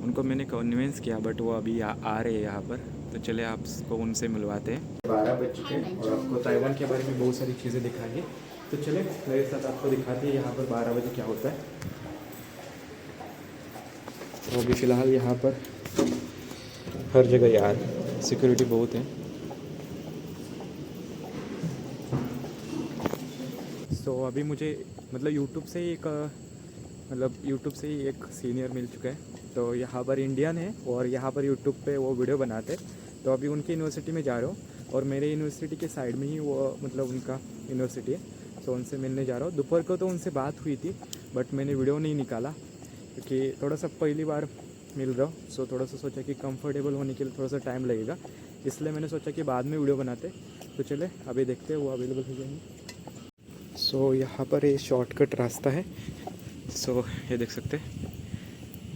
उनको मैंने कन्विंस किया, बट वो अभी आ रहे हैं यहाँ पर। तो चले आपको उनसे मिलवाते हैं। 12 बज चुके हैं और आपको ताइवान के बारे में बहुत सारी चीज़ें दिखाएंगे। तो चले मेरे साथ आपको दिखाते हैं यहाँ पर 12 बजे क्या होता है। तो अभी फ़िलहाल यहाँ पर हर जगह यार सिक्योरिटी बहुत है। तो अभी मुझे मतलब यूट्यूब से ही एक सीनियर मिल चुका है। तो यहाँ पर इंडियन है और यहाँ पर यूट्यूब पे वो वीडियो बनाते हैं। तो अभी उनकी यूनिवर्सिटी में जा रहा हूँ और मेरे यूनिवर्सिटी के साइड में ही वो मतलब उनका यूनिवर्सिटी है। तो उनसे मिलने जा रहा हूँ। दोपहर को तो उनसे बात हुई थी, बट मैंने वीडियो नहीं निकाला क्योंकि थोड़ा सा पहली बार मिल रहा हूँ। सो थोड़ा सा सोचा कि कंफर्टेबल होने के लिए थोड़ा सा टाइम लगेगा, इसलिए मैंने सोचा कि बाद में वीडियो बनाते। तो चले अभी देखते हैं वो अवेलेबल हो जाएंगे। सो यहाँ पर ये शॉर्टकट रास्ता है। सो ये देख सकते हैं,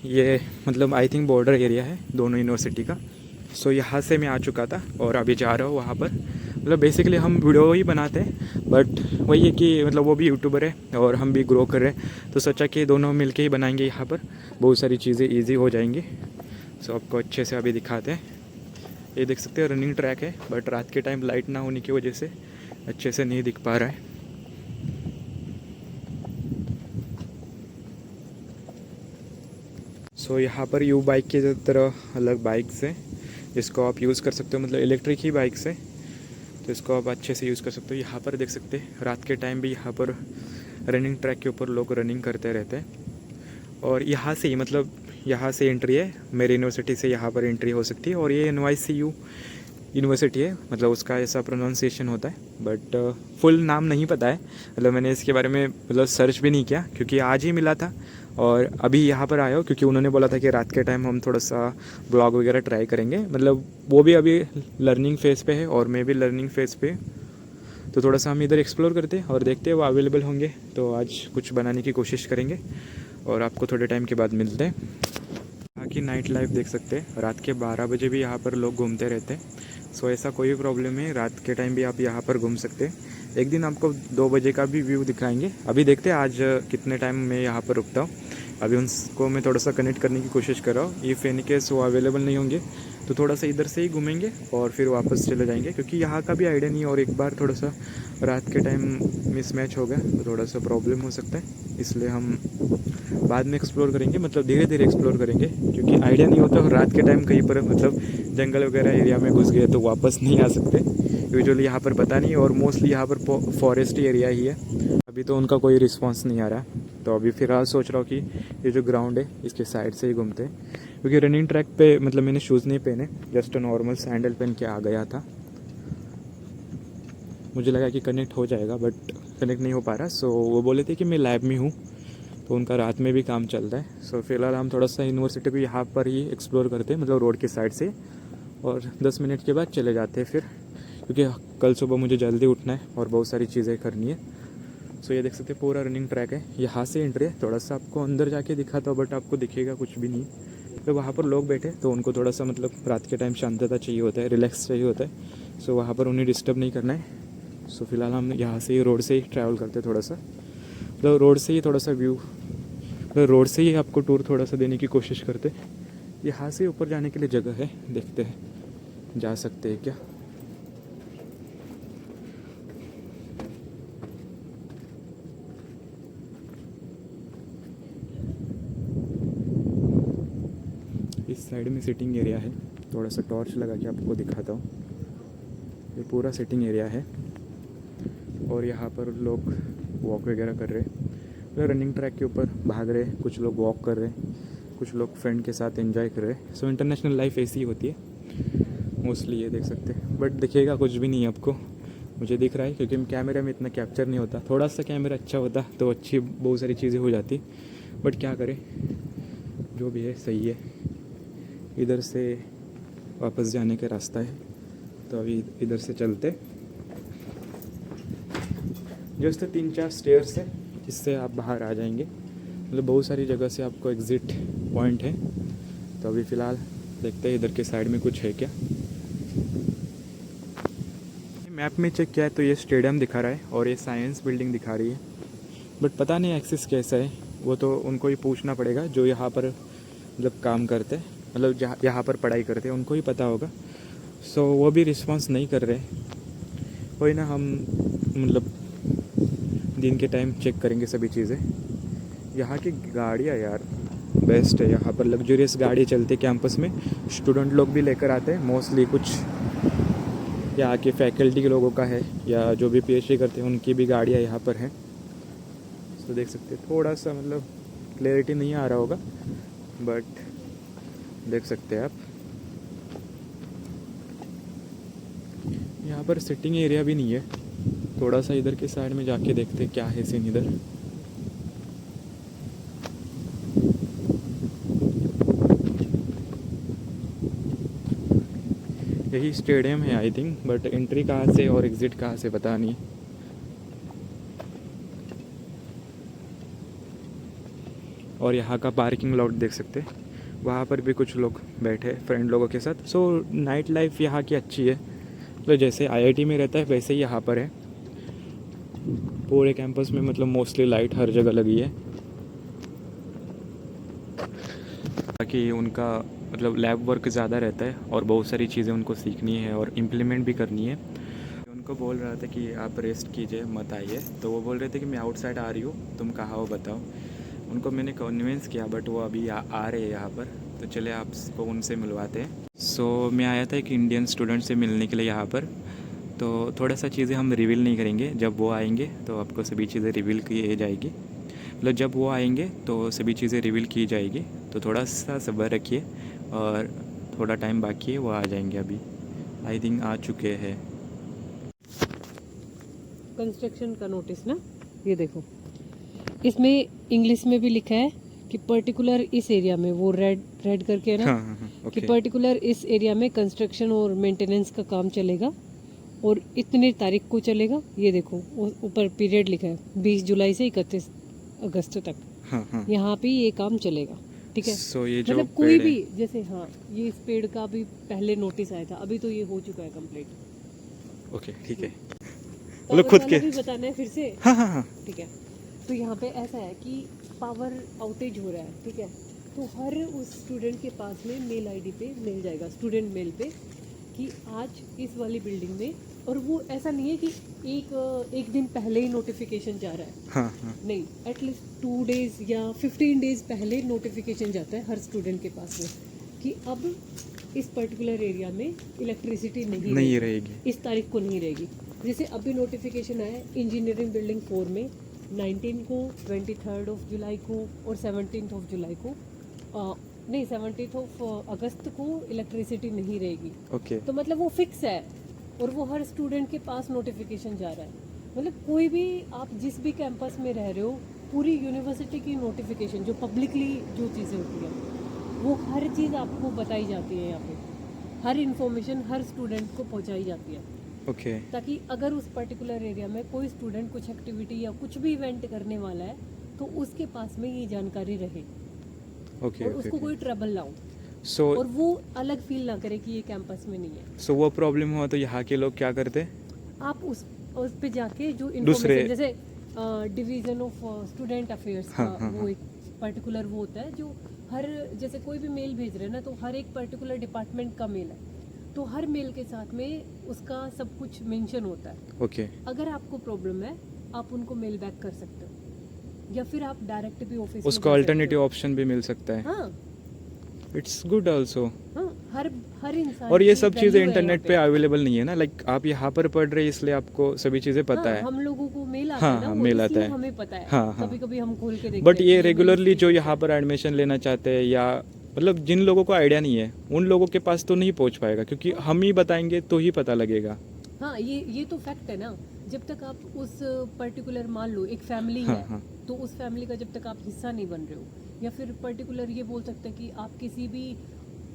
ये मतलब आई थिंक बॉर्डर एरिया है दोनों यूनिवर्सिटी का। सो यहाँ से मैं आ चुका था और अभी जा रहा हूँ वहाँ पर। मतलब बेसिकली हम वीडियो ही बनाते हैं, बट वही है कि मतलब वो भी यूट्यूबर है और हम भी ग्रो कर रहे हैं। तो सोचा कि दोनों मिलके ही बनाएंगे यहाँ पर, बहुत सारी चीज़ें ईजी हो जाएंगी। सो आपको अच्छे से अभी दिखाते हैं। ये देख सकते हैं रनिंग ट्रैक है, बट रात के टाइम लाइट ना होने की वजह से अच्छे से नहीं दिख पा रहा है। सो यहाँ पर यू बाइक की तरह अलग बाइक्स हैं जिसको आप यूज़ कर सकते हो, मतलब इलेक्ट्रिक ही बाइक्स है। तो इसको आप अच्छे से यूज़ कर सकते हो। यहाँ पर देख सकते हैं रात के टाइम भी यहाँ पर रनिंग ट्रैक के ऊपर लोग रनिंग करते रहते हैं। और यहाँ से ही मतलब यहाँ से एंट्री है, मेरी यूनिवर्सिटी से यहाँ पर एंट्री हो सकती है। और ये NYCU यूनिवर्सिटी है, मतलब उसका ऐसा प्रोनाउंसिएशन होता है, बट फुल नाम नहीं पता है। मतलब मैंने इसके बारे में मतलब सर्च भी नहीं किया क्योंकि आज ही मिला था और अभी यहाँ पर आया हो क्योंकि उन्होंने बोला था कि रात के टाइम हम थोड़ा सा ब्लॉग वगैरह ट्राई करेंगे। मतलब वो भी अभी लर्निंग फेज़ पे है और मैं भी लर्निंग फेज़ पे। तो थोड़ा सा हम इधर एक्सप्लोर करते हैं और देखते हैं वो अवेलेबल होंगे तो आज कुछ बनाने की कोशिश करेंगे और आपको थोड़े टाइम के बाद मिलते हैं। यहाँ की नाइट लाइफ देख सकते हैं, रात के 12 बजे भी यहाँ पर लोग घूमते रहते हैं। सो ऐसा कोई प्रॉब्लम है, रात के टाइम भी आप यहाँ पर घूम सकते हैं। एक दिन आपको 2 बजे का भी व्यू दिखाएंगे। अभी देखते हैं आज कितने टाइम मैं यहाँ पर रुकता हूँ। अभी उनको मैं थोड़ा सा कनेक्ट करने की कोशिश कर रहा हूँ। इफ़ एनी केस वो अवेलेबल नहीं होंगे तो थोड़ा सा इधर से ही घूमेंगे और फिर वापस चले जाएंगे क्योंकि यहाँ का भी आइडिया नहीं है। और एक बार थोड़ा सा रात के टाइम मिसमैच हो गया तो थोड़ा सा प्रॉब्लम हो सकता है, इसलिए हम बाद में एक्सप्लोर करेंगे, मतलब धीरे धीरे एक्सप्लोर करेंगे क्योंकि आइडिया नहीं होता। रात के टाइम कहीं पर मतलब जंगल वगैरह एरिया में घुस गए तो वापस नहीं आ सकते। यूजुअली यहाँ पर पता नहीं, और मोस्टली यहाँ पर फॉरेस्ट एरिया ही है। अभी तो उनका कोई रिस्पांस नहीं आ रहा, तो अभी फ़िलहाल सोच रहा हूँ कि ये जो ग्राउंड है इसके साइड से ही घूमते हैं क्योंकि रनिंग ट्रैक पे मतलब मैंने शूज़ नहीं पहने, जस्ट नॉर्मल सैंडल पहन के आ गया था। मुझे लगा कि कनेक्ट हो जाएगा बट कनेक्ट नहीं हो पा रहा। सो वो बोले थे कि मैं लैब में हूँ, तो उनका रात में भी काम चल रहा है। सो फिलहाल हम थोड़ा सा यूनिवर्सिटी को यहाँ पर ही एक्सप्लोर करते हैं, मतलब रोड के साइड से, और 10 मिनट के बाद चले जाते हैं फिर, क्योंकि कल सुबह मुझे जल्दी उठना है और बहुत सारी चीज़ें करनी है। सो ये देख सकते हैं पूरा रनिंग ट्रैक है, यहाँ से एंट्री है। थोड़ा सा आपको अंदर जाके दिखाता हूँ बट आपको दिखेगा कुछ भी नहीं। तो वहाँ पर लोग बैठे तो उनको थोड़ा सा मतलब रात के टाइम शांतता चाहिए होता है, रिलैक्स चाहिए होता है। सो वहाँ पर उन्हें डिस्टर्ब नहीं करना है। सो फिलहाल हम यहाँ से ही रोड से ही ट्रैवल करते हैं, थोड़ा सा मतलब रोड से ही थोड़ा सा व्यू, मतलब रोड से ही आपको टूर थोड़ा सा देने की कोशिश करते। यहाँ से ऊपर जाने के लिए जगह है, देखते हैं जा सकते हैं क्या। इस साइड में सिटिंग एरिया है, थोड़ा सा टॉर्च लगा के आपको दिखाता हूँ। ये पूरा सिटिंग एरिया है और यहाँ पर लोग वॉक वगैरह कर रहे हैं, मतलब रनिंग ट्रैक के ऊपर भाग रहे हैं। कुछ लोग वॉक कर रहे हैं, कुछ लोग फ्रेंड के साथ एंजॉय कर रहे हैं। सो इंटरनेशनल लाइफ ऐसी ही होती है मोस्टली, ये देख सकते हैं। बट दिखेगा कुछ भी नहीं आपको, मुझे दिख रहा है क्योंकि कैमरे में इतना कैप्चर नहीं होता। थोड़ा सा कैमरा अच्छा होता तो अच्छी बहुत सारी चीज़ें हो जाती, बट क्या करें, जो भी है सही है। इधर से वापस जाने का रास्ता है, तो अभी इधर से चलते। जस्ट 3-4 स्टेयर्स है जिससे आप बाहर आ जाएंगे, मतलब बहुत सारी जगह से आपको एग्ज़िट पॉइंट है। तो अभी फ़िलहाल देखते हैं इधर के साइड में कुछ है क्या। मैप में चेक किया है तो ये स्टेडियम दिखा रहा है और ये साइंस बिल्डिंग दिखा रही है, बट पता नहीं एक्सेस कैसा है, वो तो उनको ही पूछना पड़ेगा जो यहाँ पर मतलब काम करते, मतलब जहाँ यहाँ पर पढ़ाई करते हैं उनको ही पता होगा। सो वो भी रिस्पॉन्स नहीं कर रहे। कोई ना, हम मतलब दिन के टाइम चेक करेंगे सभी चीज़ें। यहाँ की गाड़ियाँ यार बेस्ट है, यहाँ पर लग्जरियस गाड़ी चलती कैंपस में। स्टूडेंट लोग भी लेकर आते हैं मोस्टली, कुछ यहाँ के फैकल्टी के लोगों का है या जो भी पीएचडी करते हैं उनकी भी गाड़ियाँ यहाँ पर हैं। तो देख सकते हैं, थोड़ा सा मतलब क्लैरिटी नहीं आ रहा होगा बट देख सकते हैं आप। यहाँ पर सिटिंग एरिया भी नहीं है, थोड़ा सा इधर के साइड में जाके देखते हैं क्या है सीन इधर। यही स्टेडियम है आई थिंक, बट एंट्री कहाँ से और एग्ज़िट कहाँ से पता नहीं। और यहाँ का पार्किंग लॉट देख सकते हैं, वहाँ पर भी कुछ लोग बैठे फ्रेंड लोगों के साथ। सो नाइट लाइफ यहाँ की अच्छी है, तो जैसे आईआईटी में रहता है वैसे ही यहाँ पर है। पूरे कैंपस में मतलब मोस्टली लाइट हर जगह लगी है, ताकि उनका मतलब लैब वर्क ज़्यादा रहता है और बहुत सारी चीज़ें उनको सीखनी है और इम्प्लीमेंट भी करनी है। उनको बोल रहा था कि आप रेस्ट कीजिए, मत आइए, तो वो बोल रहे थे कि मैं आउटसाइड आ रही हूँ, तुम कहाँ हो बताओ। उनको मैंने कन्विंस किया बट वो अभी आ रहे हैं यहाँ पर, तो चले आपको उनसे मिलवाते हैं। सो मैं आया था एक इंडियन स्टूडेंट से मिलने के लिए यहाँ पर, तो थोड़ा सा चीज़ें हम रिवील नहीं करेंगे, जब वो आएंगे तो आपको सभी चीज़ें रिवील की जाएगी। मतलब जब वो आएंगे तो सभी चीज़ें रिवील की जाएगी, तो थोड़ा सा सब्र रखिए और थोड़ा टाइम बाकी है, वो आ जाएंगे। अभी आई थिंक आ चुके हैं। कंस्ट्रक्शन का नोटिस ना, ये देखो, इसमें इंग्लिश में भी लिखा है कि पर्टिकुलर इस एरिया में, वो रेड करके है ना, हाँ, कि पर्टिकुलर इस एरिया में कंस्ट्रक्शन और मेंटेनेंस का काम चलेगा और इतने तारीख को चलेगा। ये देखो ऊपर पीरियड लिखा है, 20 जुलाई से 31 अगस्त तक। हाँ। यहाँ पे ये काम चलेगा, ठीक है। सो ये जो मतलब कोई भी जैसे, हाँ, ये इस पेड़ का भी पहले नोटिस आया था, अभी तो ये हो चुका है कंप्लीट। ओके, ठीक है। मतलब खुद के भी बताना है फिर से। हाँ, ठीक है। तो यहाँ पे ऐसा है कि पावर आउटेज हो रहा है, ठीक है। तो हर उस स्टूडेंट के पास में मेल आईडी पे मिल जाएगा, स्टूडेंट मेल पे, कि आज इस वाली बिल्डिंग में। और वो ऐसा नहीं है कि एक दिन पहले ही नोटिफिकेशन जा रहा है। हाँ। नहीं, एटलीस्ट 2 डेज या 15 डेज पहले नोटिफिकेशन जाता है हर स्टूडेंट के पास में कि अब इस पर्टिकुलर एरिया में इलेक्ट्रिसिटी नहीं रहेगी, इस तारीख को नहीं रहेगी। जैसे अभी नोटिफिकेशन आया इंजीनियरिंग बिल्डिंग 4 में 19 को, 23 ऑफ जुलाई को और 17 ऑफ जुलाई को, नहीं 17 ऑफ अगस्त को इलेक्ट्रिसिटी नहीं रहेगी। ओके। तो मतलब वो फिक्स है और वो हर स्टूडेंट के पास नोटिफिकेशन जा रहा है। मतलब कोई भी, आप जिस भी कैंपस में रह रहे हो, पूरी यूनिवर्सिटी की नोटिफिकेशन जो पब्लिकली जो चीज़ें होती हैं वो हर चीज़ आपको बताई जाती है। यहाँ पे हर इन्फॉर्मेशन हर स्टूडेंट को पहुँचाई जाती है। ओके। ताकि अगर उस पर्टिकुलर एरिया में कोई स्टूडेंट कुछ एक्टिविटी या कुछ भी इवेंट करने वाला है तो उसके पास में ये जानकारी रहे। ओके। और उसको कोई ट्रबल ना हो। सो और वो अलग फील ना करे कि ये कैंपस में नहीं है। सो वो प्रॉब्लम हुआ तो यहाँ के लोग क्या करते? आप उस पे जाके जो दूसरे इन्फॉर्मेशन, जैसे डिवीजन ऑफ स्टूडेंट अफेयर्स का वो एक पर्टिकुलर वो होता है, जो हर, जैसे कोई भी मेल भेज रहे हैं ना, तो हर एक पर्टिकुलर डिपार्टमेंट का मेल है, तो हर मेल के साथ में उसका सब कुछ मेंशन होता है। ओके। अगर आपको प्रॉब्लम है आप उनको मेल बैक कर सकते हो या फिर आप डायरेक्ट भी ऑफिस उसको अल्टरनेटिव ऑप्शन भी मिल सकता है। हाँ, इट्स गुड आल्सो। हाँ, हर इंसान और ये की सब value चीज़ें है इंटरनेट यहाँ पे अवेलेबल नहीं है ना, लाइक आप यहाँ पर पढ़ रहे हैं इसलिए आपको सभी चीज़ें पता हाँ, है। हम लोगों को मेल आता है ना, हाँ, वो मेल आता इसलिए है। हमें पता है। हाँ। कभी कभी हम खोल के देखते बट हैं ये कि रेगुलरली जो मेल यहाँ पर एडमिशन लेना चाहते हैं या मतलब जिन लोगों को आइडिया नहीं है उन लोगों के पास तो नहीं पहुँच पाएगा, क्योंकि हम ही बताएंगे तो ही पता लगेगा। हाँ, ये तो फैक्ट है ना। जब तक आप उस पर्टिकुलर, मान लो एक फैमिली हाँ, है, हाँ। तो उस फैमिली का जब तक आप हिस्सा नहीं बन रहे हो, या फिर पर्टिकुलर ये बोल सकते हैं कि आप किसी भी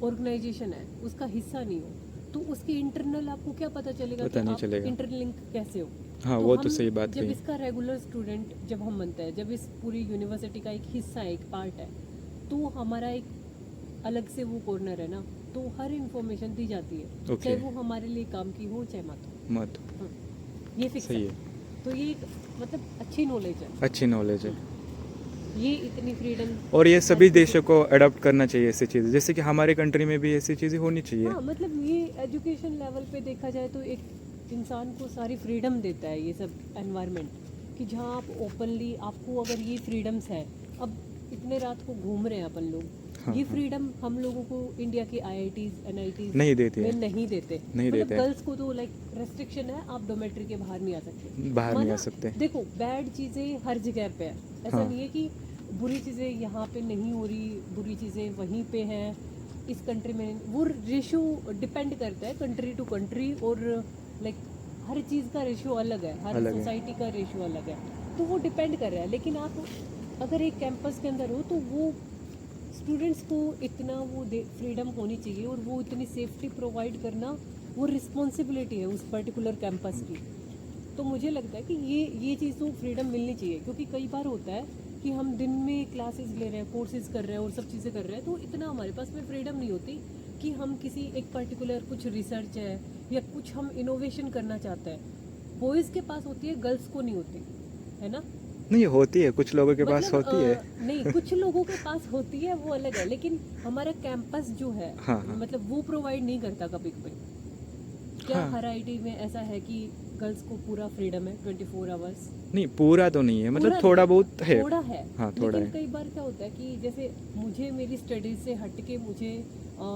ऑर्गेनाइजेशन है उसका हिस्सा नहीं हो, तो उसके इंटरनल आपको क्या पता चलेगा, पता कि नहीं आप चलेगा। इंटरलिंक कैसे हो। हाँ, वो तो हम सही बात जब कही। इसका रेगुलर स्टूडेंट जब हम बनते हैं, जब इस पूरी यूनिवर्सिटी का एक हिस्सा है, एक पार्ट है, तो हमारा एक अलग से वो कॉर्नर है ना, तो हर इंफॉर्मेशन दी जाती है। Okay. चाहे वो हमारे लिए काम की हो चाहे मत हो। मत। हाँ, ये फिक्स सही है। है। तो ये एक मतलब अच्छी नॉलेज है। अच्छी नॉलेज है। ये इतनी फ्रीडम। और ये सभी देशों को अडॉप्ट करना चाहिए ऐसी चीज़ें, जैसे कि हमारे कंट्री में भी ऐसी चीज़ें होनी चाहिए। हाँ मतलब ये एजुकेशन लेवल पे देखा जाए तो एक इंसान को सारी फ्रीडम देता है ये सब एनवायरनमेंट, कि जहाँ आप ओपनली, आपको अगर ये फ्रीडम्स है, अब इतने रात को घूम रहे हैं अपन लोग, हाँ, ये हाँ। फ्रीडम हम लोगों को इंडिया के IITs NITs नहीं देती में है, नहीं देते। नहीं मतलब देते। गर्ल्स को तो लाइक रेस्ट्रिक्शन है, आप डोमेट्री के बाहर नहीं आ सकते, बाहर नहीं आ माना? सकते। देखो बैड चीज़ें हर जगह पे है, ऐसा हाँ। नहीं है कि बुरी चीज़ें यहाँ पे नहीं हो रही, बुरी चीज़ें वहीं पे हैं इस कंट्री में। वो रेशियो डिपेंड करता है कंट्री टू कंट्री, और लाइक हर चीज़ का रेशियो अलग है, हर अलग है। सोसाइटी का रेशियो अलग है, तो वो डिपेंड कर रहा है। लेकिन आप अगर एक कैंपस के अंदर हो तो वो स्टूडेंट्स को इतना वो फ्रीडम होनी चाहिए, और वो इतनी सेफ्टी प्रोवाइड करना वो रिस्पॉन्सिबिलिटी है उस पर्टिकुलर कैंपस की। तो मुझे लगता है कि ये चीज़ तो फ्रीडम मिलनी चाहिए, क्योंकि कई बार होता है कि हम दिन में क्लासेस ले रहे हैं, कोर्सेज कर रहे हैं और सब चीज़ें कर रहे हैं, तो इतना हमारे पास में फ्रीडम नहीं होती कि हम किसी एक पर्टिकुलर कुछ रिसर्च है या कुछ हम इनोवेशन करना चाहते हैं। बॉयज़ के पास होती है, गर्ल्स को नहीं होती है ना। नहीं होती है, कुछ लोगों के पास मतलब, होती है। नहीं कुछ लोगों के पास होती है, वो अलग है, लेकिन हमारा कैंपस जो है हाँ, हाँ। मतलब वो प्रोवाइड नहीं करता कभी कभी। क्या हाँ। हर IIT में ऐसा है कि गर्ल्स को पूरा फ्रीडम है 24 आवर्स? नहीं पूरा तो नहीं है, मतलब पूरा थोड़ा नहीं, बहुत है। थोड़ा है। हाँ, थोड़ा लेकिन है। कई बार क्या होता है कि जैसे मुझे मेरी स्टडीज से हट के मुझे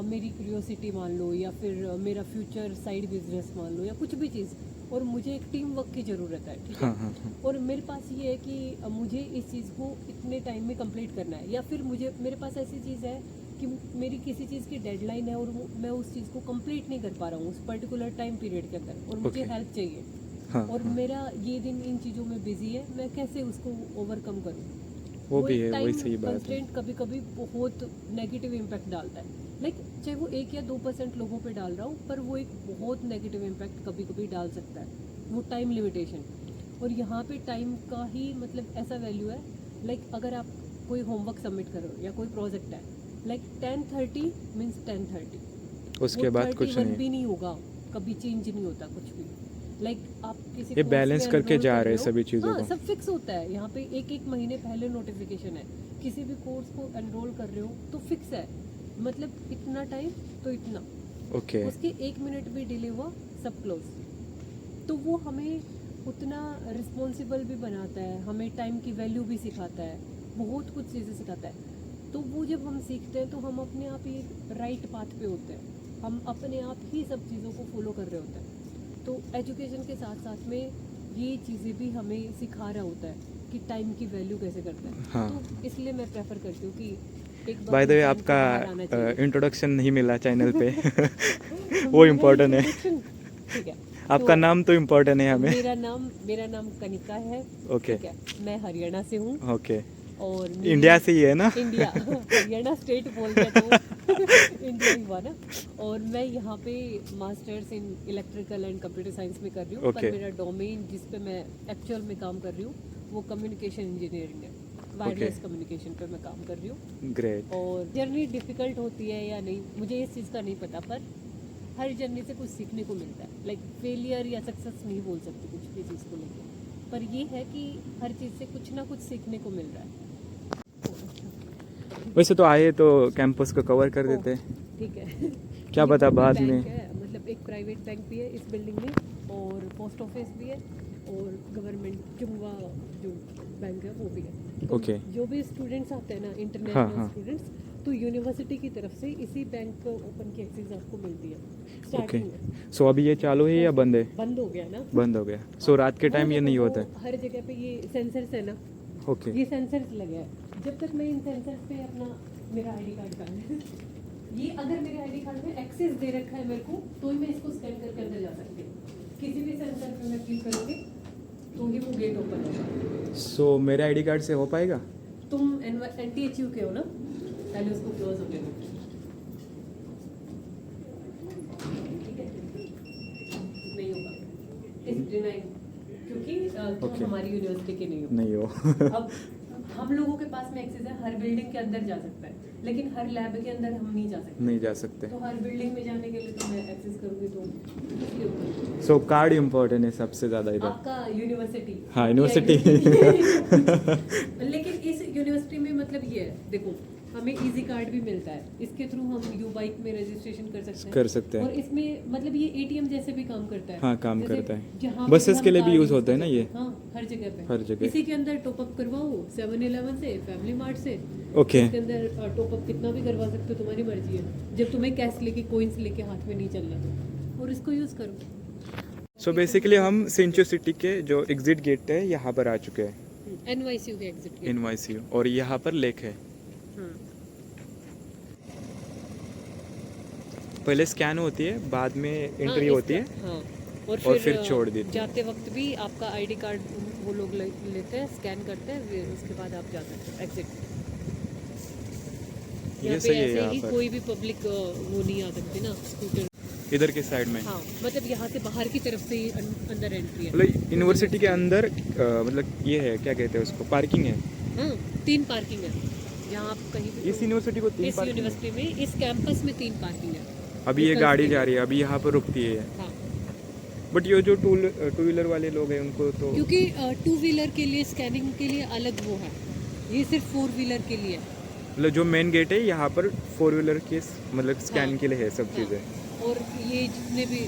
मेरी क्यूरियोसिटी मान लो, या फिर मेरा फ्यूचर साइड बिजनेस मान लो, या कुछ भी चीज़, और मुझे एक टीम वर्क की ज़रूरत है, ठीक है। हाँ, हाँ, हाँ। और मेरे पास ये है कि मुझे इस चीज़ को इतने टाइम में कंप्लीट करना है, या फिर मेरे पास ऐसी चीज़ है कि मेरी किसी चीज़ की डेडलाइन है और मैं उस चीज़ को कंप्लीट नहीं कर पा रहा हूँ उस पर्टिकुलर टाइम पीरियड के अंदर, और मुझे Okay. हेल्प चाहिए, हाँ, और हाँ। मेरा ये दिन इन चीज़ों में बिजी है, मैं कैसे उसको ओवरकम करूँ। वो भी है, वही टाइम सही बात है। कंस्ट्रेंट कभी कभी बहुत नेगेटिव इम्पैक्ट डालता है, लाइक चाहे वो 1 या 2% लोगों पे डाल रहा हूँ, पर वो एक बहुत नेगेटिव इम्पैक्ट कभी कभी डाल सकता है, वो टाइम लिमिटेशन। और यहाँ पे टाइम का ही मतलब ऐसा वैल्यू है, लाइक अगर आप कोई होमवर्क सबमिट करो या कोई प्रोजेक्ट है, लाइक 10:30 मीन्स 10:30, उसके बाद कुछ 31 नहीं। भी नहीं होगा, कभी चेंज नहीं होता कुछ भी। लाइक आप किसी ये course बैलेंस में करके enroll जा कर रहे हैं हो, सभी चीज़ों हाँ को। सब फिक्स होता है यहाँ पे, एक महीने पहले नोटिफिकेशन है, किसी भी कोर्स को एनरोल कर रहे हो तो फिक्स है, मतलब इतना टाइम तो इतना, ओके। उसके 1 मिनट भी डिले हुआ सब क्लोज। तो वो हमें उतना रिस्पॉन्सिबल भी बनाता है, हमें टाइम की वैल्यू भी सिखाता है, बहुत कुछ चीज़ें सिखाता है। तो वो जब हम सीखते हैं तो हम अपने आप ही एक राइट पाथ पे होते हैं, हम अपने आप ही सब चीज़ों को फॉलो कर रहे होते हैं। तो एजुकेशन के साथ साथ में ये चीज़ें भी हमें सिखा रहा होता है कि टाइम की वैल्यू कैसे करते हैं। हाँ। तो इसलिए मैं प्रेफर करती हूँ कि एक बाय द वे इंसान को बाहर आना आपका चाहिए। इंट्रोडक्शन नहीं मिला चैनल पे। वो मेरा इम्पोर्टेंट है। introduction, ठीक है। आपका नाम तो इम्पोर्टेंट है हमें। मेरा नाम कनिका है। ओके। ठीक है, मैं हरियाणा से हूँ, ओके। और इंडिया से ही है ना? इंडिया हरियाणा स्टेट बोल दिया तो इंडिया ही हुआ ना। और मैं यहाँ पे masters in electrical and computer science में कर रही हूँ, पर Okay. मेरा डोमेन जिस पे मैं एक्चुअल में काम कर रही हूँ वो कम्युनिकेशन इंजीनियरिंग है, वायरलेस कम्युनिकेशन पे मैं काम कर रही हूँ। ग्रेट। और जर्नी डिफ़िकल्ट होती है या नहीं मुझे इस चीज़ का नहीं पता, पर हर जर्नी से कुछ सीखने को मिलता है। लाइक फेलियर या सक्सेस नहीं बोल सकती कुछ भी चीज़ को लेकर, पर ये है कि हर चीज़ से कुछ ना कुछ सीखने को मिल रहा है। वैसे तो आए तो कैंपस को कवर कर देते। ठीक है। क्या ये पता भी बाद बैंक में। है, मतलब एक प्राइवेट बैंक भी है इस बिल्डिंग में, और पोस्ट ऑफिस भी है, और गवर्नमेंट जुमवा जो बैंक है वो भी है। तो Okay. जो भी स्टूडेंट्स आते हैं ना, हाँ, इंटरनेशनल हाँ। स्टूडेंट्स, तो यूनिवर्सिटी की तरफ से इसी बैंक को ओपन की एक्सेस आपको मिलती है ओके। स्टार्टिंग में। सो अभी ये चालू है या बंद है? बंद हो गया ना। बंद हो गया। सो रात के वो टाइम ये देखो, नहीं वो होता है। हर जगह पे ये सेंसर्स है ना, ओके। ये सेंसर्स लगे हैं। जब तक मैं इन सेंसर्स पे अपना मेरा आईडी कार्ड का ये अगर मेरे आईडी कार्ड में एक्सेस दे रखा है मेरे को, तो ही मैं इसको स्कैन करके अंदर जा सकती हूँ। किसी भी सेंसर पे मैं क्लिक करूँगी तो ही वो गेट ओपन होगा। सो मेरे आईडी कार्ड से हो पाएगा? तुम NTHU के हो ना, पहले उसको क्लोज होने दो, ठीक है? नहीं होगा, इस डिनाइंग, क्योंकि तुम Okay. हमारी यूनिवर्सिटी के नहीं हो। नहीं हो। अब हम लोगों के पास में एक्सेस है, हर बिल्डिंग के अंदर जा सकता है, लेकिन हर लैब के अंदर हम नहीं जा सकते। नहीं जा सकते। तो हर बिल्डिंग में जाने के लिए तो मैं एक्सेस करूँगी तो इसलिए होगा। सो कार्ड इम्पोर्टेंट है सबसे ज़्यादा इधर। आपका यूनिवर्सिटी, हाँ, यूनिवर्सिटी। लेकिन इस यूनिवर्सिटी में मतलब ये है, देखो हमें इजी कार्ड भी मिलता है, इसके थ्रू हम यू बाइक में रजिस्ट्रेशन कर सकते हैं। और इसमें मतलब ये एटीएम जैसे भी काम करता है। हाँ, काम जैसे करता है। जहाँ पे बसेस हम के लिए भी कार्ड यूज़ होता है ना ये? हाँ, हर जगह पे, हर जगह। इसी के अंदर टॉपअप करवाओ 7-Eleven से, फैमिली मार्ट से। ओके। इसके अंदर टॉपअप कितना भी करवा सकते हो, तुम्हारी मर्जी है, जब तुम्हें कैश लेके कोइंस लेके हाथ में नहीं चलना तो, और इसको यूज़ करो। सो बेसिकली हम सेंचुरी सिटी के जो एग्जिट गेट है यहाँ पर आ चुके हैं, NYCU के एग्जिट गेट। NYCU, और यहाँ पर लेक है। पहले स्कैन होती है, बाद में एंट्री होती है। हाँ, और फिर छोड़ देते हैं। जाते वक्त भी आपका आईडी कार्ड वो लोग लेते हैं, स्कैन करते हैं, फिर उसके बाद आप जाते हैं एग्जिट। ये यहाँ पे सही है। ऐसे यहाँ ही पर कोई भी पब्लिक वो नहीं आ सकती ना, स्कूटर। इधर के साइड में, हाँ, मतलब यहाँ से बाहर की तरफ से ही अंदर एंट्री है। मतलब यूनिवर्सिटी के अंदर मतलब ये है, क्या कहते हैं उसको, पार्किंग है। हाँ, 3 पार्किंग है यहाँ, आप कहीं भी इस यूनिवर्सिटी को 3 इस पार्किंग है। यूनिवर्सिटी में, इस कैंपस में 3 पार्किंग है। अभी ये गाड़ी जा रही है, अभी यहाँ पर रुकती है। हाँ, बट ये जो टू व्हीलर वाले लोग हैं उनको तो, क्योंकि 2 व्हीलर के लिए स्कैनिंग के लिए अलग वो है, ये सिर्फ 4 व्हीलर के लिए है। मतलब जो मेन गेट है यहाँ पर 4 व्हीलर के मतलब स्कैन के लिए है सब चीज़ें। और ये जितने भी,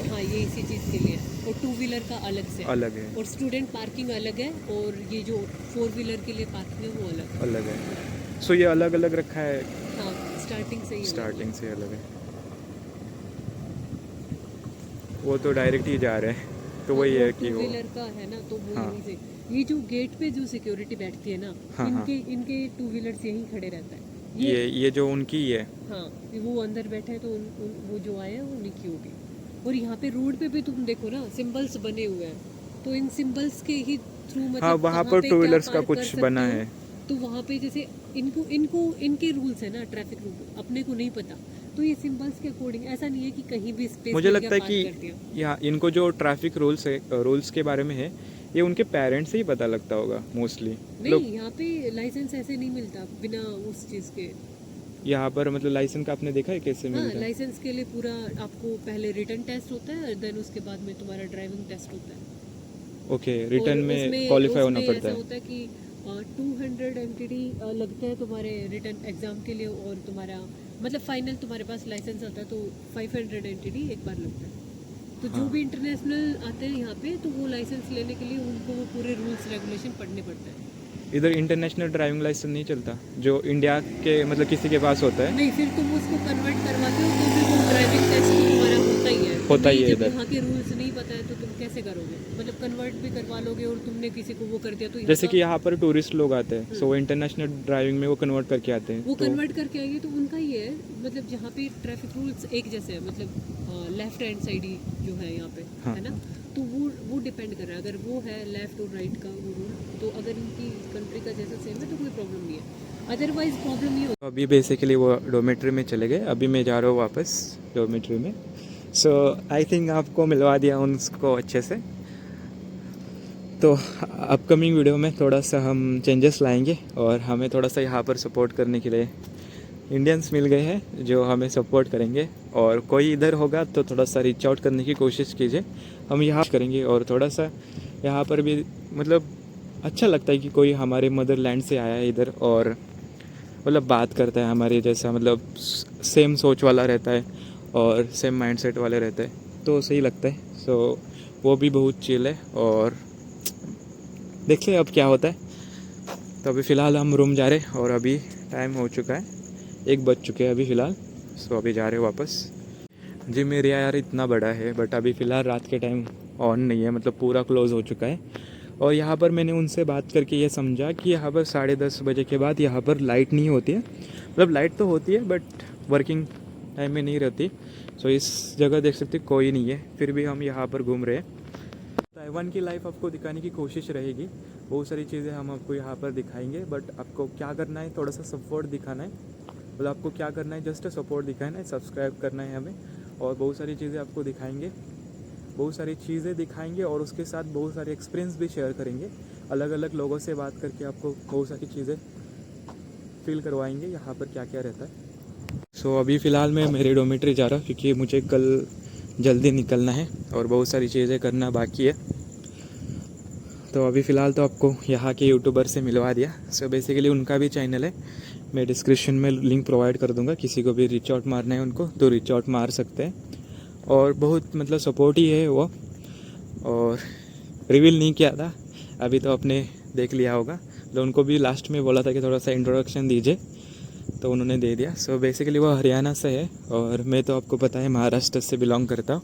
हाँ, ये इसी चीज़ के लिए है, और 2 व्हीलर का अलग से अलग है। और स्टूडेंट पार्किंग अलग है, और ये जो 4 व्हीलर के लिए पार्किंग है वो अलग है। सो ये अलग अलग रखा है। हाँ, स्टार्टिंग से ही स्टार्टिंग से अलग है। वो तो डायरेक्ट ही जा रहे हैं, तो वही है कि 2 वो, व्हीलर का है ना, तो वो हाँ। यहीं से, ये जो गेट पे जो सिक्योरिटी बैठती है ना, हाँ, इनके 2 व्हीलर्स यहीं खड़े रहता है। ये जो उनकी है। हाँ, वो अंदर बैठे हैं, तो वो जो आए हैं वो उनकी होगी। और यहाँ पे रोड पे भी तुम देखो ना, सिंबल्स बने हुए हैं, तो इन सिंबल्स के ही थ्रू मतलब हाँ, वहाँ पर 2 व्हीलर्स का कुछ बना है। तो वहाँ पे जैसे इनके रूल्स है ना, ट्रैफिक रूल अपने को नहीं पता, तो ये सिंबल्स के अकॉर्डिंग, ऐसा नहीं है कि कहीं भी स्पेस मुझे लगता है कि यहाँ इनको जो ट्रैफिक रूल्स के बारे में है, ये उनके पेरेंट्स से ही पता लगता होगा मोस्टली। नहीं, यहाँ पे लाइसेंस ऐसे नहीं मिलता बिना उस चीज़ के। यहाँ पर मतलब लाइसेंस का आपने देखा है कैसे हाँ, मिलता है? लाइसेंस के लिए पूरा आपको पहले रिटन टेस्ट होता है, देन उसके बाद में तुम्हारा ड्राइविंग टेस्ट होता है। ओके, रिटर्न में क्वालिफाई होना पड़ता है। ऐसा होता है कि 200 एमटीडी लगता है तुम्हारे रिटन एग्जाम के लिए, और तुम्हारा मतलब फाइनल तुम्हारे पास लाइसेंस आता है तो 500 एमटीडी एक बार लगता है। तो जो भी इंटरनेशनल आते हैं यहाँ पे, तो वो लाइसेंस लेने के लिए उनको वो पूरे रूल्स रेगुलेशन पढ़ने पड़ते हैं। इधर इंटरनेशनल ड्राइविंग लाइसेंस नहीं चलता जो इंडिया के मतलब किसी के पास होता है? नहीं, फिर तुम उसको कन्वर्ट करवाते हो तो फिर वो ड्राइविंग टेस्ट तुम्हारा होता ही है। इधर यहाँ के रूल्स नहीं पता है तो तुम कैसे करोगे, मतलब कन्वर्ट भी करवा लोगे और तुमने किसी को वो कर दिया तो जैसे कि यहाँ पर टूरिस्ट लोग आते हैं, सो इंटरनेशनल ड्राइविंग में वो कन्वर्ट करके आते हैं। वो कन्वर्ट करके आएंगे तो उनका ही है, मतलब जहाँ पे ट्रैफिक रूल्स एक जैसे है, मतलब लेफ्ट हैंड साइड ही जो है यहाँ पे, हाँ, है ना, तो वो डिपेंड कर रहा है, अगर वो है लेफ्ट और राइट का वो रूल, तो अगर इनकी कंट्री का जैसा सेम है तो कोई प्रॉब्लम नहीं है, अदरवाइज प्रॉब्लम नहीं होती। अभी बेसिकली वो डोमेट्री में चले गए, अभी मैं जा रहा हूँ वापस डोमेट्री में। सो आई थिंक आपको मिलवा दिया उनको अच्छे से। तो अपकमिंग वीडियो में थोड़ा सा हम चेंजेस लाएंगे, और हमें थोड़ा सा यहाँ पर सपोर्ट करने के लिए इंडियंस मिल गए हैं जो हमें सपोर्ट करेंगे, और कोई इधर होगा तो थोड़ा सा रीच आउट करने की कोशिश कीजिए, हम यहाँ करेंगे। और थोड़ा सा यहाँ पर भी मतलब अच्छा लगता है कि कोई हमारे मदरलैंड से आया है इधर, और मतलब बात करता है हमारे जैसा, मतलब सेम सोच वाला रहता है और सेम माइंडसेट वाले रहते हैं, तो सही लगता है। सो वो भी बहुत चिल है, और देखिए अब क्या होता है। तो अभी फ़िलहाल हम रूम जा रहे हैं, और अभी टाइम हो चुका है, 1 बज चुके हैं अभी फ़िलहाल। सो अभी जा रहे हैं वापस। जिम एरिया यार इतना बड़ा है, बट अभी फ़िलहाल रात के टाइम ऑन नहीं है, मतलब पूरा क्लोज़ हो चुका है। और यहाँ पर मैंने उनसे बात करके ये समझा कि यहाँ पर 10:30 बजे के बाद यहाँ पर लाइट नहीं होती है, मतलब लाइट तो होती है बट वर्किंग टाइम में नहीं रहती। सो इस जगह देख सकते कोई नहीं है, फिर भी हम यहाँ पर घूम रहे हैं। ताइवान की लाइफ आपको दिखाने की कोशिश रहेगी, बहुत सारी चीज़ें हम आपको यहाँ पर दिखाएंगे, बट आपको क्या करना है, थोड़ा सा सपोर्ट दिखाना है। मतलब आपको क्या करना है, जस्ट सपोर्ट दिखाना है, सब्सक्राइब करना है हमें, और बहुत सारी चीज़ें आपको दिखाएंगे, और उसके साथ बहुत सारे एक्सपीरियंस भी शेयर करेंगे। अलग अलग लोगों से बात करके आपको बहुत सारी चीज़ें फील करवाएंगे यहाँ पर क्या क्या रहता है। सो अभी फ़िलहाल मैं मेरे डोमेट्री जा रहा हूँ, क्योंकि मुझे कल जल्दी निकलना है और बहुत सारी चीज़ें करना बाकी है। तो अभी फ़िलहाल तो आपको यहाँ के यूट्यूबर से मिलवा दिया। सो बेसिकली उनका भी चैनल है, मैं डिस्क्रिप्शन में लिंक प्रोवाइड कर दूँगा, किसी को भी रीच आउट मारना है उनको तो रीच आउट मार सकते हैं। और बहुत मतलब सपोर्ट ही है वो, और रिवील नहीं किया था, अभी तो आपने देख लिया होगा। तो उनको भी लास्ट में बोला था कि थोड़ा सा इंट्रोडक्शन दीजिए, तो उन्होंने दे दिया। सो बेसिकली वो हरियाणा से है और मैं तो आपको पता है महाराष्ट्र से बिलोंग करता हूँ।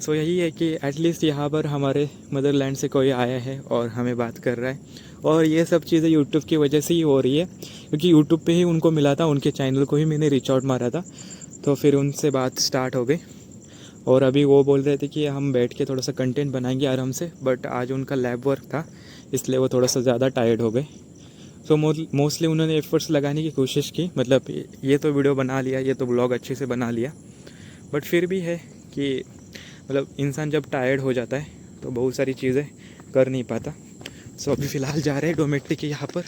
सो यही है कि एटलीस्ट यहाँ पर हमारे मदरलैंड से कोई आया है और हमें बात कर रहा है, और ये सब चीज़ें यूट्यूब की वजह से ही हो रही है, क्योंकि यूट्यूब पे ही उनको मिला था, उनके चैनल को ही मैंने रीच आउट मारा था, तो फिर उनसे बात स्टार्ट हो गई। और अभी वो बोल रहे थे कि हम बैठ के थोड़ा सा कंटेंट बनाएंगे आराम से, बट आज उनका लैब वर्क था इसलिए वो थोड़ा सा ज़्यादा टायर्ड हो गए। सो मोस्टली उन्होंने एफर्ट्स लगाने की कोशिश की, मतलब ये तो वीडियो बना लिया, ये तो ब्लॉग अच्छे से बना लिया, बट फिर भी है कि मतलब इंसान जब टायर्ड हो जाता है तो बहुत सारी चीज़ें कर नहीं पाता। सो अभी फ़िलहाल जा रहे हैं डोमेट्री के यहाँ पर।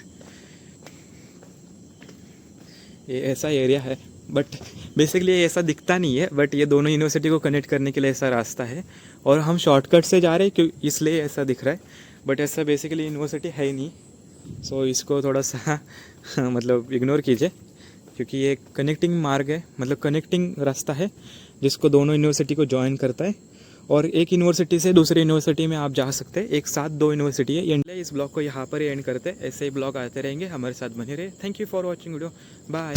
ये ऐसा एरिया है, बट बेसिकली ये ऐसा दिखता नहीं है, बट ये दोनों यूनिवर्सिटी को कनेक्ट करने के लिए ऐसा रास्ता है, और हम शॉर्टकट से जा रहे हैं क्यों, इसलिए ऐसा दिख रहा है, बट ऐसा बेसिकली यूनिवर्सिटी है ही नहीं। सो इसको थोड़ा सा मतलब इग्नोर कीजिए, क्योंकि ये कनेक्टिंग मार्ग है, मतलब कनेक्टिंग रास्ता है जिसको दोनों यूनिवर्सिटी को ज्वाइन करता है, और एक यूनिवर्सिटी से दूसरी यूनिवर्सिटी में आप जा सकते हैं, एक साथ दो यूनिवर्सिटी है। इस ब्लॉग को यहाँ पर ही एंड करते हैं, ऐसे ही ब्लॉग आते रहेंगे, हमारे साथ बने रहे। Thank you for watching video, bye.